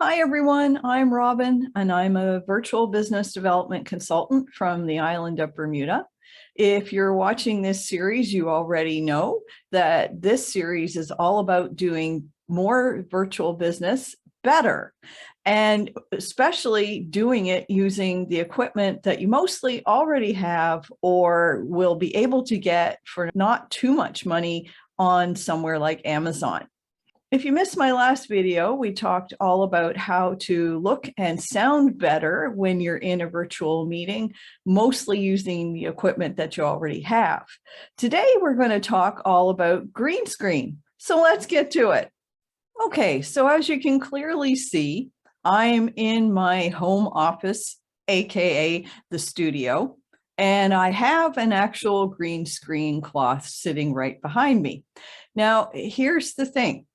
Hi, everyone. I'm Robin, and I'm a virtual business development consultant from the island of Bermuda. If you're watching this series, you already know that this series is all about doing more virtual business better, and especially doing it using the equipment that you mostly already have or will be able to get for not too much money on somewhere like Amazon. If you missed my last video, we talked all about how to look and sound better when you're in a virtual meeting, mostly using the equipment that you already have. Today, we're going to talk all about green screen. So let's get to it. Okay, so as you can clearly see, I'm in my home office, AKA the studio, and I have an actual green screen cloth sitting right behind me. Now, here's the thing.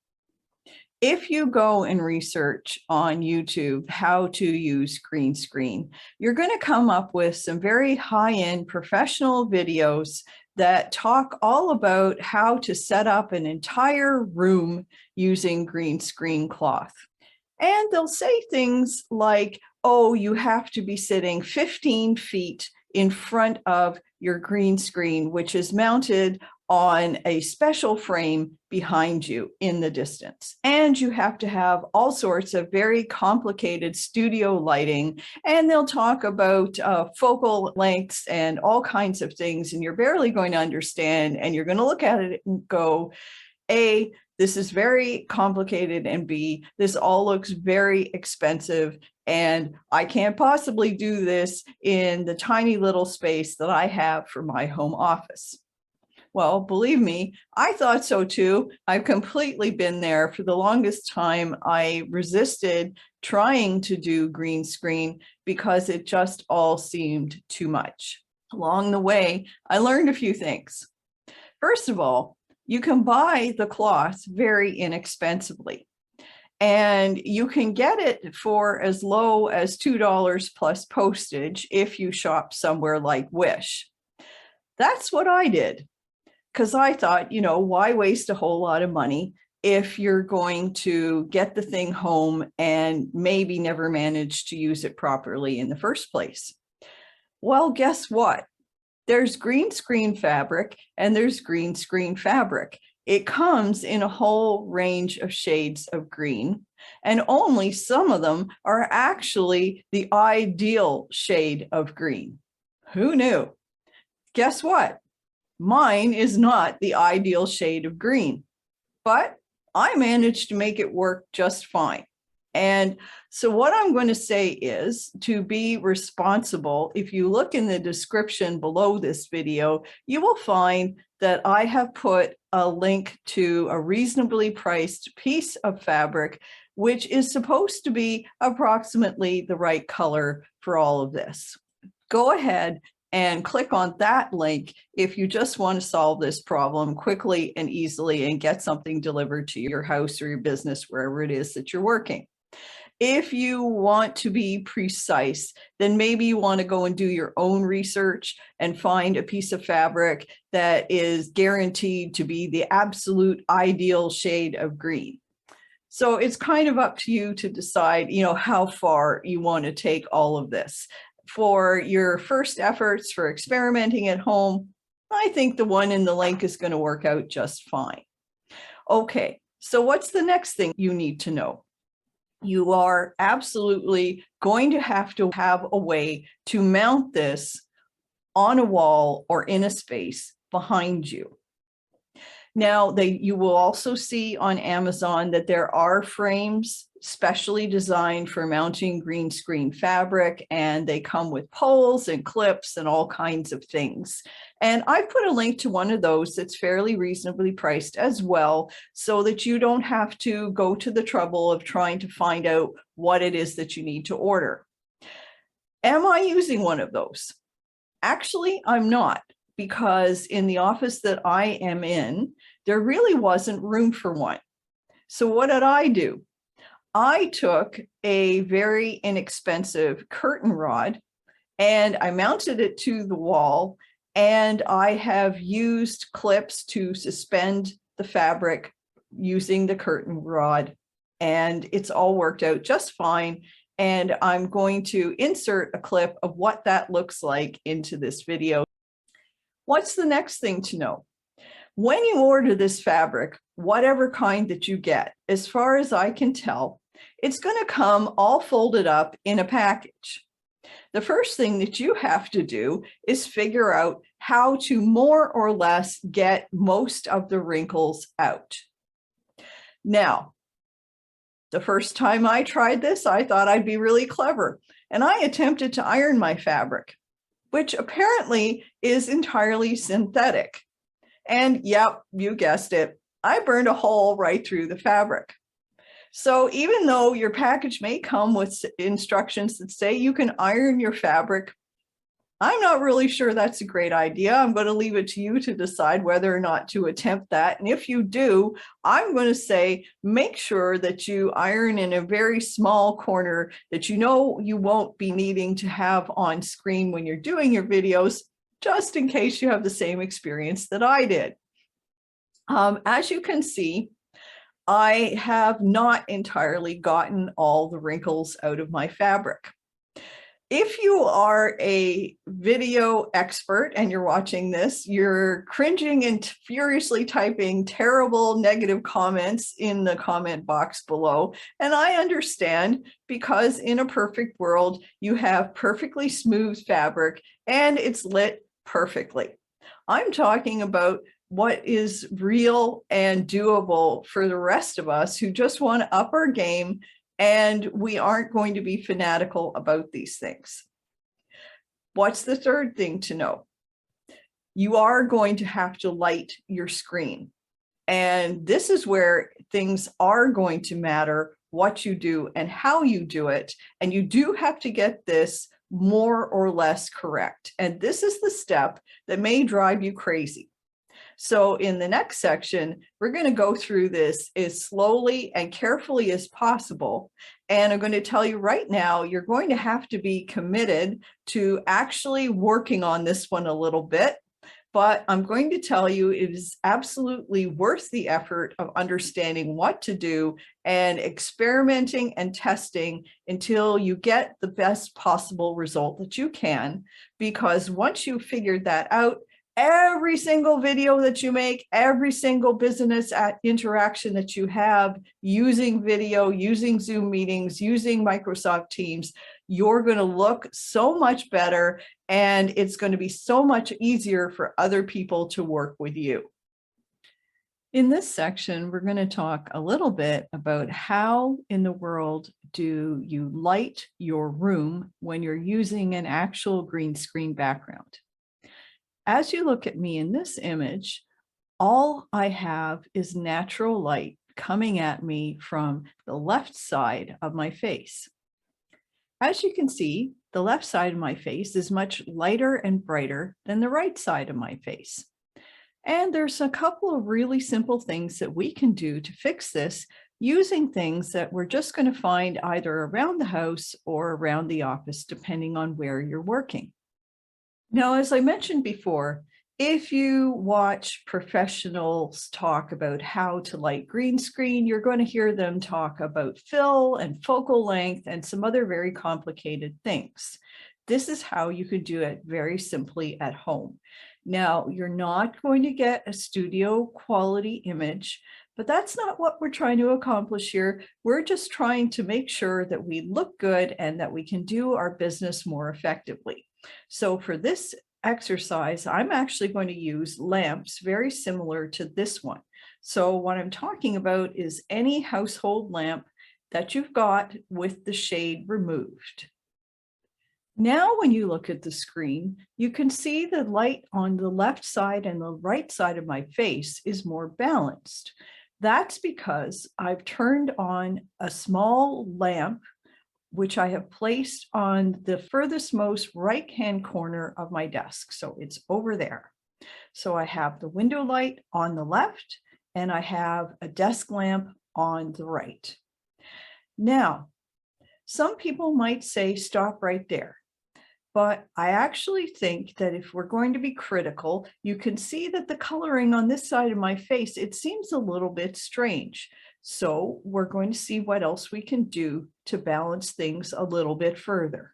If you go and research on YouTube how to use green screen, you're going to come up with some very high-end professional videos that talk all about how to set up an entire room using green screen cloth. And they'll say things like, oh, you have to be sitting 15 feet in front of your green screen, which is mounted on a special frame behind you in the distance. And you have to have all sorts of very complicated studio lighting. And they'll talk about focal lengths and all kinds of things. And you're barely going to understand. And you're going to look at it and go, A, this is very complicated, and B, this all looks very expensive, and I can't possibly do this in the tiny little space that I have for my home office. Well, believe me, I thought so too. I've completely been there. For the longest time, I resisted trying to do green screen because it just all seemed too much. Along the way, I learned a few things. First of all, you can buy the cloth very inexpensively, and you can get it for as low as $2 plus postage if you shop somewhere like Wish. That's what I did, because I thought, why waste a whole lot of money if you're going to get the thing home and maybe never manage to use it properly in the first place? Well, guess what? There's green screen fabric and there's green screen fabric. It comes in a whole range of shades of green, and only some of them are actually the ideal shade of green. Who knew? Guess what? Mine is not the ideal shade of green, but I managed to make it work just fine. And so what I'm going to say is to be responsible. If you look in the description below this video, you will find that I have put a link to a reasonably priced piece of fabric, which is supposed to be approximately the right color for all of this. Go ahead and click on that link if you just want to solve this problem quickly and easily and get something delivered to your house or your business, wherever it is that you're working. If you want to be precise, then maybe you want to go and do your own research and find a piece of fabric that is guaranteed to be the absolute ideal shade of green. So it's kind of up to you to decide, how far you want to take all of this. For your first efforts for experimenting at home, I think the one in the link is going to work out just fine. Okay, so what's the next thing you need to know? You are absolutely going to have a way to mount this on a wall or in a space behind you. Now, you will also see on Amazon that there are frames specially designed for mounting green screen fabric, and they come with poles and clips and all kinds of things. And I've put a link to one of those that's fairly reasonably priced as well, so that you don't have to go to the trouble of trying to find out what it is that you need to order. Am I using one of those? Actually, I'm not, because in the office that I am in, there really wasn't room for one. So what did I do? I took a very inexpensive curtain rod and I mounted it to the wall, and I have used clips to suspend the fabric using the curtain rod and it's all worked out just fine. And I'm going to insert a clip of what that looks like into this video. What's the next thing to know? When you order this fabric, whatever kind that you get, as far as I can tell, it's going to come all folded up in a package. The first thing that you have to do is figure out how to more or less get most of the wrinkles out. Now, the first time I tried this, I thought I'd be really clever, and I attempted to iron my fabric, which apparently is entirely synthetic. And yep, you guessed it, I burned a hole right through the fabric. So even though your package may come with instructions that say you can iron your fabric, I'm not really sure that's a great idea. I'm going to leave it to you to decide whether or not to attempt that. And if you do, I'm going to say, make sure that you iron in a very small corner that you know you won't be needing to have on screen when you're doing your videos, just in case you have the same experience that I did. As you can see, I have not entirely gotten all the wrinkles out of my fabric. If you are a video expert and you're watching this, you're cringing and furiously typing terrible negative comments in the comment box below. And I understand, because in a perfect world, you have perfectly smooth fabric and it's lit perfectly. I'm talking about what is real and doable for the rest of us who just want to up our game, and we aren't going to be fanatical about these things. What's the third thing to know? You are going to have to light your screen. And this is where things are going to matter, what you do and how you do it. And you do have to get this more or less correct. And this is the step that may drive you crazy. So in the next section, we're going to go through this as slowly and carefully as possible. And I'm going to tell you right now, you're going to have to be committed to actually working on this one a little bit. But I'm going to tell you it is absolutely worth the effort of understanding what to do and experimenting and testing until you get the best possible result that you can. Because once you've figured that out, every single video that you make, every single business interaction that you have using video, using Zoom meetings, using Microsoft Teams, you're going to look so much better, and it's going to be so much easier for other people to work with you. In this section, we're going to talk a little bit about how in the world do you light your room when you're using an actual green screen background. As you look at me in this image, all I have is natural light coming at me from the left side of my face. As you can see, the left side of my face is much lighter and brighter than the right side of my face. And there's a couple of really simple things that we can do to fix this using things that we're just going to find either around the house or around the office, depending on where you're working. Now, as I mentioned before, if you watch professionals talk about how to light green screen, you're going to hear them talk about fill and focal length and some other very complicated things. This is how you could do it very simply at home. Now, you're not going to get a studio quality image, but that's not what we're trying to accomplish here. We're just trying to make sure that we look good and that we can do our business more effectively. So for this exercise, I'm actually going to use lamps very similar to this one. So what I'm talking about is any household lamp that you've got with the shade removed. Now, when you look at the screen, you can see the light on the left side and the right side of my face is more balanced. That's because I've turned on a small lamp which I have placed on the furthest most right-hand corner of my desk. So it's over there. So I have the window light on the left and I have a desk lamp on the right. Now, some people might say stop right there. But I actually think that if we're going to be critical, you can see that the coloring on this side of my face, it seems a little bit strange. So we're going to see what else we can do to balance things a little bit further.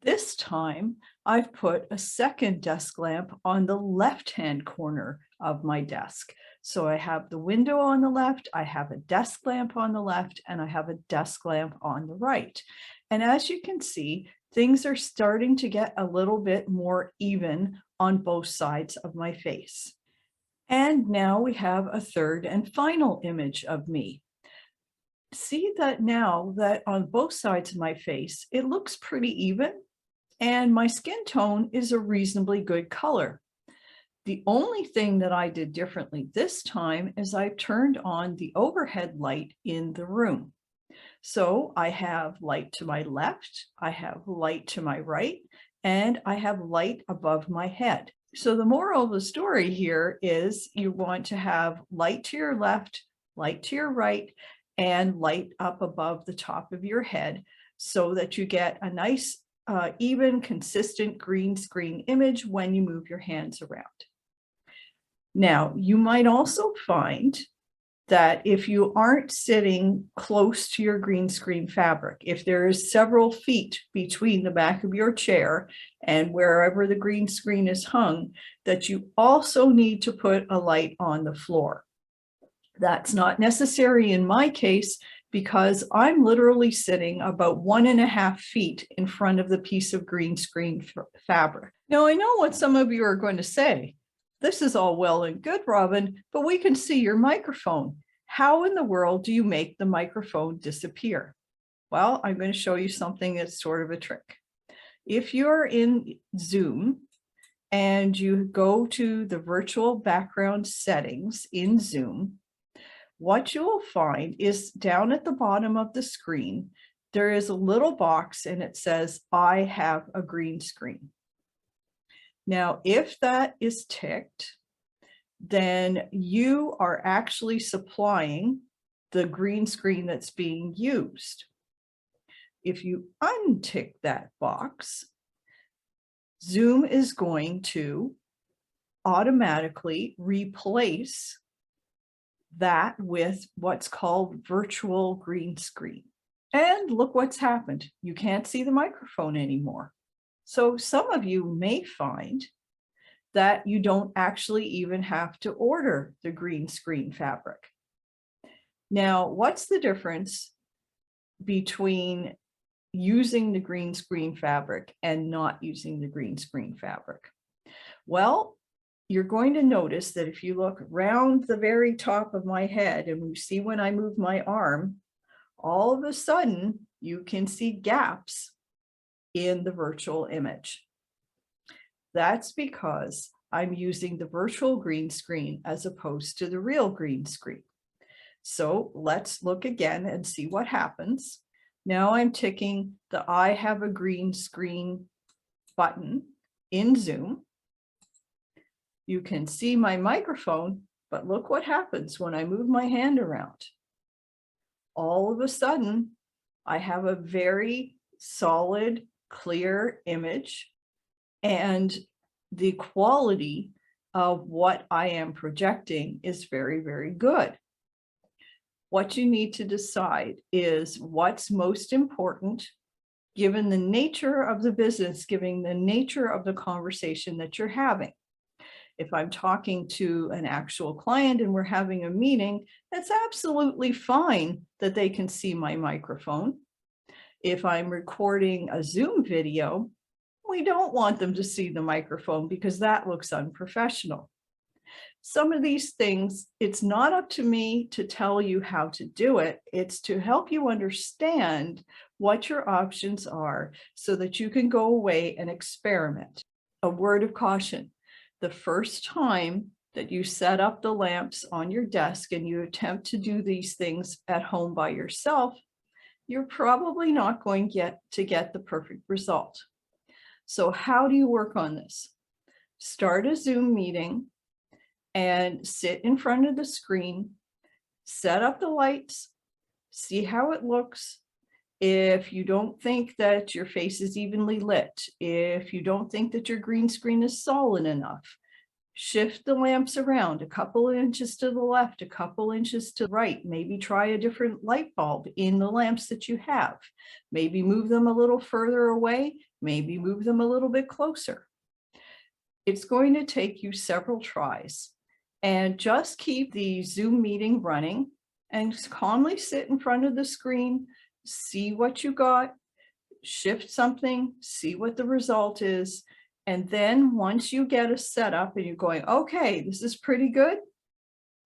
This time, I've put a second desk lamp on the left-hand corner of my desk. So I have the window on the left, I have a desk lamp on the left, and I have a desk lamp on the right. And as you can see, things are starting to get a little bit more even on both sides of my face. And now we have a third and final image of me. See that now that on both sides of my face, it looks pretty even, and my skin tone is a reasonably good color. The only thing that I did differently this time is I turned on the overhead light in the room. So I have light to my left, I have light to my right, and I have light above my head. So the moral of the story here is you want to have light to your left, light to your right, and light up above the top of your head so that you get a nice, even, consistent green screen image when you move your hands around. Now, you might also find that if you aren't sitting close to your green screen fabric, if there is several feet between the back of your chair and wherever the green screen is hung, that you also need to put a light on the floor. That's not necessary in my case because I'm literally sitting about 1.5 feet in front of the piece of green screen fabric. Now, I know what some of you are going to say. This is all well and good, Robin, but we can see your microphone. How in the world do you make the microphone disappear? Well, I'm going to show you something that's sort of a trick. If you're in Zoom and you go to the virtual background settings in Zoom, what you will find is down at the bottom of the screen, there is a little box and it says, I have a green screen. Now, if that is ticked, then you are actually supplying the green screen that's being used. If you untick that box, Zoom is going to automatically replace that with what's called virtual green screen. And look what's happened. You can't see the microphone anymore. So some of you may find that you don't actually even have to order the green screen fabric. Now, what's the difference between using the green screen fabric and not using the green screen fabric? Well, you're going to notice that if you look around the very top of my head and you see when I move my arm, all of a sudden you can see gaps in the virtual image. That's because I'm using the virtual green screen as opposed to the real green screen. So let's look again and see what happens. Now I'm ticking the I have a green screen button in Zoom. You can see my microphone, but look what happens when I move my hand around. All of a sudden, I have a very solid, clear image, and the quality of what I am projecting is very, very good. What you need to decide is what's most important, given the nature of the business, given the nature of the conversation that you're having. If I'm talking to an actual client and we're having a meeting, that's absolutely fine that they can see my microphone. If I'm recording a Zoom video, we don't want them to see the microphone because that looks unprofessional. Some of these things, it's not up to me to tell you how to do it. It's to help you understand what your options are so that you can go away and experiment. A word of caution. The first time that you set up the lamps on your desk and you attempt to do these things at home by yourself, you're probably not going to get the perfect result. So how do you work on this? Start a Zoom meeting and sit in front of the screen, set up the lights, see how it looks. If you don't think that your face is evenly lit, if you don't think that your green screen is solid enough, Shift the lamps around a couple inches to the left, a couple inches to the right. Maybe try a different light bulb in the lamps that you have. Maybe move them a little further away, maybe move them a little bit closer. It's going to take you several tries, and just keep the Zoom meeting running and calmly sit in front of the screen, see what you got, shift something, see what the result is. And then once you get a setup and you're going, okay, this is pretty good,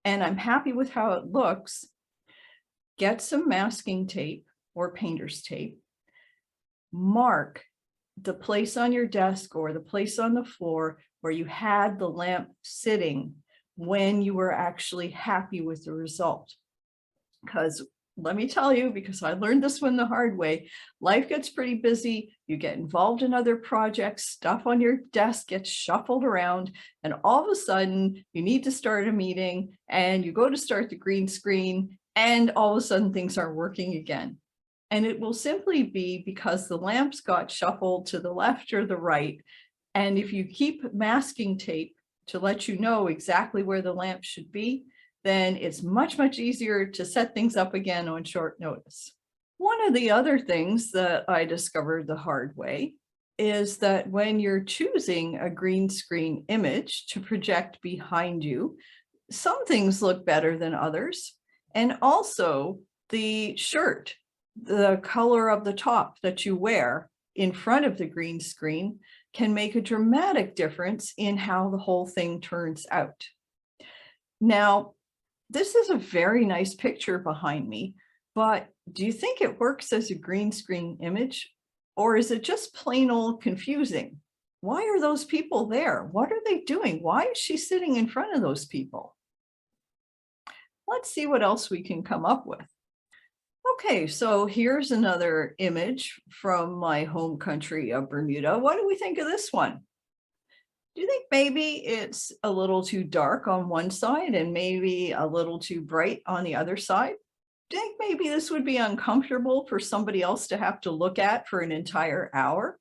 and I'm happy with how it looks, get some masking tape or painter's tape, mark the place on your desk or the place on the floor where you had the lamp sitting when you were actually happy with the result. Because let me tell you, because I learned this one the hard way, life gets pretty busy. You get involved in other projects, stuff on your desk gets shuffled around, and all of a sudden you need to start a meeting and you go to start the green screen and all of a sudden things aren't working again. And it will simply be because the lamps got shuffled to the left or the right. And if you keep masking tape to let you know exactly where the lamp should be, then it's much, much easier to set things up again on short notice. One of the other things that I discovered the hard way is that when you're choosing a green screen image to project behind you, some things look better than others. And also the shirt, the color of the top that you wear in front of the green screen can make a dramatic difference in how the whole thing turns out. Now, this is a very nice picture behind me, but do you think it works as a green screen image, or is it just plain old confusing? Why are those people there? What are they doing? Why is she sitting in front of those people? Let's see what else we can come up with. Okay, so here's another image from my home country of Bermuda. What do we think of this one? Do you think maybe it's a little too dark on one side and maybe a little too bright on the other side? Do you think maybe this would be uncomfortable for somebody else to have to look at for an entire hour?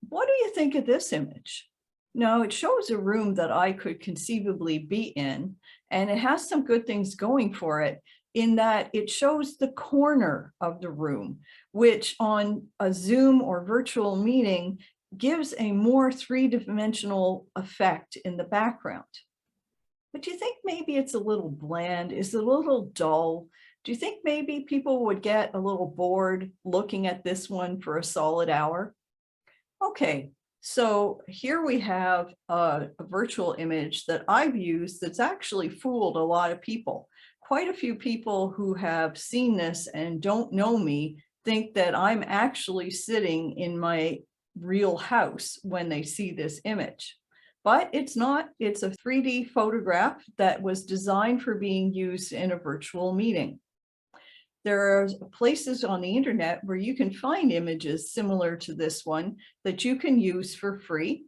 What do you think of this image? No, it shows a room that I could conceivably be in, and it has some good things going for it in that it shows the corner of the room, which on a Zoom or virtual meeting gives a more three-dimensional effect in the background. But do you think maybe it's a little bland? Is it a little dull? Do you think maybe people would get a little bored looking at this one for a solid hour? Okay, so here we have a virtual image that I've used that's actually fooled a lot of people. Quite a few people who have seen this and don't know me think that I'm actually sitting in my real house when they see this image. But it's not. It's a 3D photograph that was designed for being used in a virtual meeting. There are places on the internet where you can find images similar to this one that you can use for free.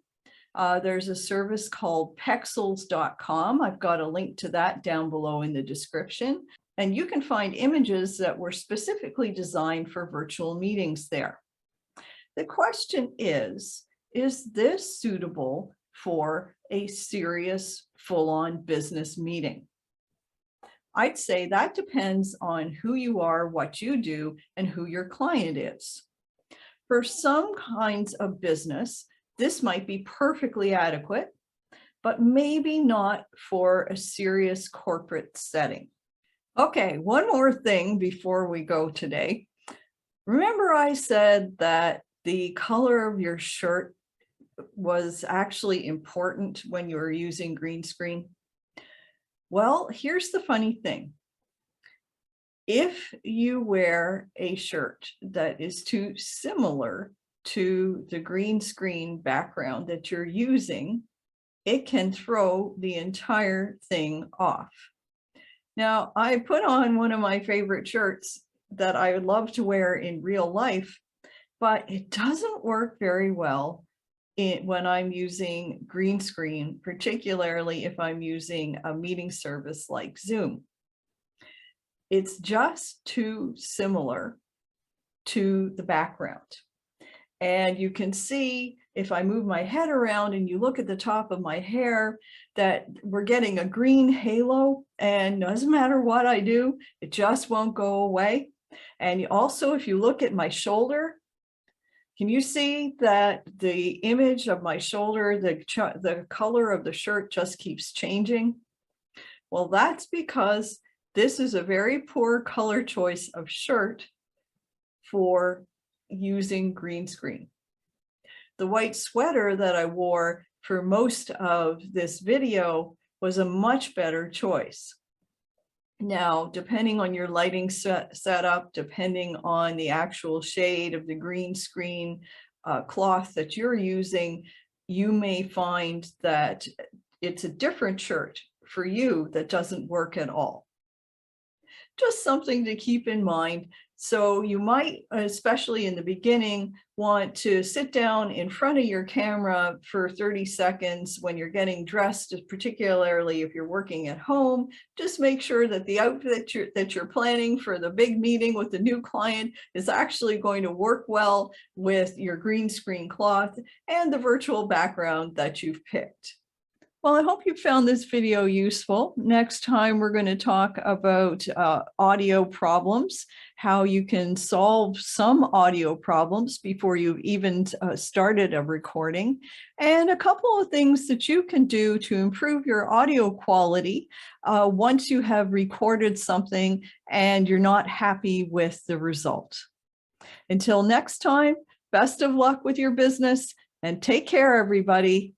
There's a service called pexels.com. I've got a link to that down below in the description. And you can find images that were specifically designed for virtual meetings there. The question is this suitable for a serious, full-on business meeting? I'd say that depends on who you are, what you do, and who your client is. For some kinds of business, this might be perfectly adequate, but maybe not for a serious corporate setting. Okay, one more thing before we go today. Remember I said that the color of your shirt was actually important when you were using green screen? Well, here's the funny thing. If you wear a shirt that is too similar to the green screen background that you're using, it can throw the entire thing off. Now, I put on one of my favorite shirts that I would love to wear in real life, but it doesn't work very well when I'm using green screen, particularly if I'm using a meeting service like Zoom. It's just too similar to the background. And you can see if I move my head around and you look at the top of my hair, that we're getting a green halo, and doesn't matter what I do, it just won't go away. And also, if you look at my shoulder, can you see that the image of my shoulder, the color of the shirt just keeps changing? Well, that's because this is a very poor color choice of shirt for using green screen. The white sweater that I wore for most of this video was a much better choice. Now, depending on your lighting setup, depending on the actual shade of the green screen cloth that you're using, you may find that it's a different shirt for you that doesn't work at all. Just something to keep in mind. So you might, especially in the beginning, want to sit down in front of your camera for 30 seconds when you're getting dressed, particularly if you're working at home. Just make sure that the outfit that you're planning for the big meeting with the new client is actually going to work well with your green screen cloth and the virtual background that you've picked. Well, I hope you found this video useful. Next time, we're going to talk about audio problems, how you can solve some audio problems before you've even started a recording, and a couple of things that you can do to improve your audio quality once you have recorded something and you're not happy with the result. Until next time, best of luck with your business and take care, everybody.